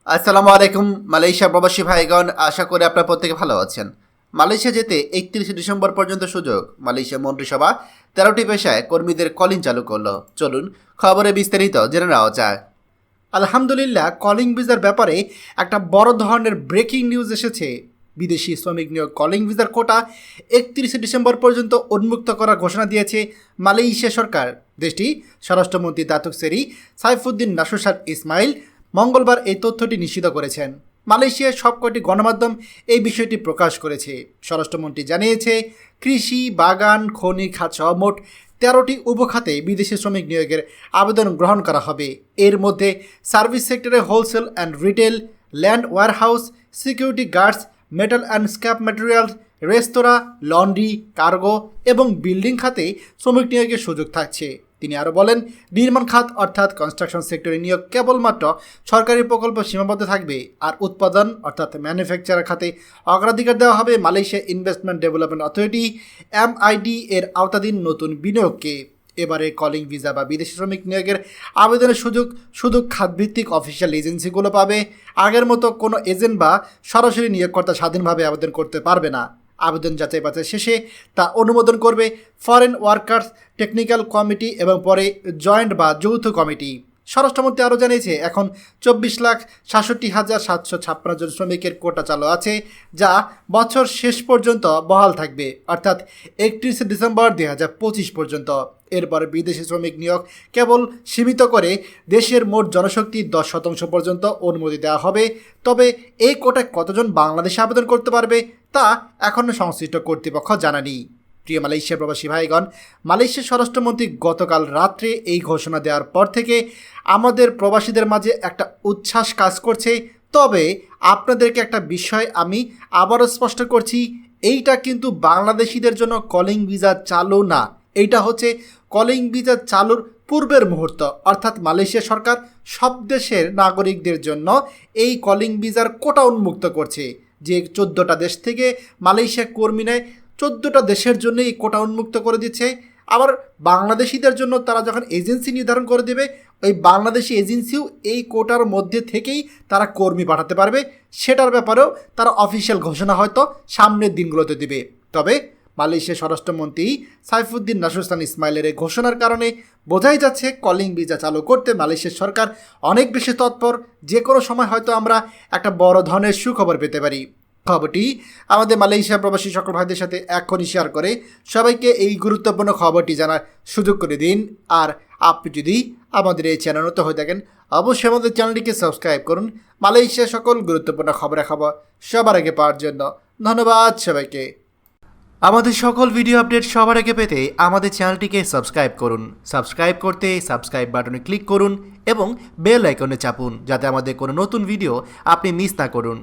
আসসালামু আলাইকুম মালয়েশিয়া প্রবাসী ভাইগণ, আশা করি আপনারা প্রত্যেকে ভালো আছেন। মালয়েশিয়া যেতে 31শে ডিসেম্বর পর্যন্ত সুযোগ। মালয়েশিয়া মন্ত্রিসভা 13টি পেশায় কর্মীদের কলিং চালু করলো। চলুন খবরে বিস্তারিত জেনে নেওয়া যাক। আলহামদুলিল্লাহ, কলিং ভিসার ব্যাপারে একটা বড় ধরনের ব্রেকিং নিউজ এসেছে। বিদেশি শ্রমিক নিয়োগ কলিং ভিসার কোটা 31শে ডিসেম্বর পর্যন্ত উন্মুক্ত করার ঘোষণা দিয়েছে মালয়েশিয়া সরকার। দেশটি স্বরাষ্ট্রমন্ত্রী দাতুক সেরি সাইফুদ্দিন নাসুসার ইসমাইল মঙ্গলবার এই তথ্যটি নিশ্চিত করেছেন। মালয়েশিয়ার সবকটি গণমাধ্যম এই বিষয়টি প্রকাশ করেছে। স্বরাষ্ট্রমন্ত্রী জানিয়েছে, কৃষি, বাগান, খনি খাত সহ মোট 13টি উপখাতে বিদেশি শ্রমিক নিয়োগের আবেদন গ্রহণ করা হবে। এর মধ্যে সার্ভিস সেক্টরে wholesale and retail, land warehouse, security guards, metal and scrap materials, restaurant, laundry, cargo এবং বিল্ডিং খাতে শ্রমিক নিয়োগের সুযোগ থাকছে। তিনি আরও বলেন, নির্মাণ খাত অর্থাৎ কনস্ট্রাকশন সেক্টরে নিয়োগ কেবলমাত্র সরকারি প্রকল্প সীমাবদ্ধ থাকবে, আর উৎপাদন অর্থাৎ ম্যানুফ্যাকচার খাতে অগ্রাধিকার দেওয়া হবে Malaysia investment development authority MID এর আওতাধীন নতুন বিনিয়োগকে। এবারে কলিং ভিসা বা বিদেশি শ্রমিক নিয়োগের আবেদনের সুযোগ শুধু খাতভিত্তিক অফিসিয়াল এজেন্সিগুলো পাবে। আগের মতো কোনো এজেন্ট বা সরাসরি নিয়োগকর্তা স্বাধীনভাবে আবেদন করতে পারবে না। আবেদন যাচাই বাছাই শেষে তা অনুমোদন করবে ফরেন ওয়ার্কার্স টেকনিক্যাল কমিটি এবং পরে জয়েন্ট বা যৌথ কমিটি। স্বরাষ্ট্রমন্ত্রী আরও জানিয়েছে, এখন 24,67,756 জন শ্রমিকের কোটা চালু আছে, যা বছর শেষ পর্যন্ত বহাল থাকবে, অর্থাৎ 31শে ডিসেম্বর 2025 পর্যন্ত। এরপর বিদেশি শ্রমিক নিয়োগ কেবল সীমিত করে দেশের মোট জনশক্তির 10% পর্যন্ত অনুমতি দেওয়া হবে। তবে এই কোটায় কতজন বাংলাদেশে আবেদন করতে পারবে তা এখনও সংশ্লিষ্ট কর্তৃপক্ষ জানায়নি। প্রিয় মালয়েশিয়া প্রবাসী ভাইগণ, মালয়েশিয়ার স্বরাষ্ট্রমন্ত্রী গতকাল রাত্রে এই ঘোষণা দেওয়ার পর থেকে আমাদের প্রবাসীদের মাঝে একটা উচ্ছ্বাস কাজ করছে। তবে আপনাদেরকে একটা বিষয় আমি আবারও স্পষ্ট করছি, এইটা কিন্তু বাংলাদেশিদের জন্য কলিং ভিসা চালু না। এইটা হচ্ছে কলিং ভিসা চালুর পূর্বের মুহূর্ত, অর্থাৎ মালয়েশিয়া সরকার সব দেশের নাগরিকদের জন্য এই কলিং ভিসার কোটা উন্মুক্ত করছে। যে 14টা দেশ থেকে মালয়েশিয়া কর্মী নেয়, 14টা দেশের জন্য এই কোটা উন্মুক্ত করে দিচ্ছে। আবার বাংলাদেশিদের জন্য তারা যখন এজেন্সি নির্ধারণ করে দেবে, ওই বাংলাদেশি এজেন্সিও এই কোটার মধ্যে থেকেই তারা কর্মী পাঠাতে পারবে। সেটার ব্যাপারেও তারা অফিসিয়াল ঘোষণা হয়তো সামনের দিনগুলোতে দেবে। তবে মালয়েশিয়ার স্বরাষ্ট্রমন্ত্রী সাইফুদ্দিন নাসুসান ইসমাইলের এই ঘোষণার কারণে বোঝাই যাচ্ছে কলিং ভিসা চালু করতে মালয়েশিয়ার সরকার অনেক বেশি তৎপর। যে কোনো সময় হয়তো আমরা একটা বড় ধরনের সুখবর পেতে পারি। খবরটি আমাদের মালয়েশিয়া প্রবাসী সকল ভাইদের সাথে এখনই শেয়ার করে সবাইকে এই গুরুত্বপূর্ণ খবরটি জানার সুযোগ করে দিন। আর আপনি যদি আমাদের এই চ্যানেল নতুন হয়ে থাকেন, অবশ্যই আমাদের চ্যানেলটিকে সাবস্ক্রাইব করুন মালয়েশিয়ার সকল গুরুত্বপূর্ণ খবরাখবর সবার আগে পাওয়ার জন্য। ধন্যবাদ সবাইকে। আমাদের সকল ভিডিও আপডেট সবার আগে পেতে আমাদের চ্যানেলটিকে সাবস্ক্রাইব করুন। সাবস্ক্রাইব করতে সাবস্ক্রাইব বাটনে ক্লিক করুন এবং বেল আইকনে চাপুন, যাতে আমাদের কোনো নতুন ভিডিও আপনি মিস না করুন।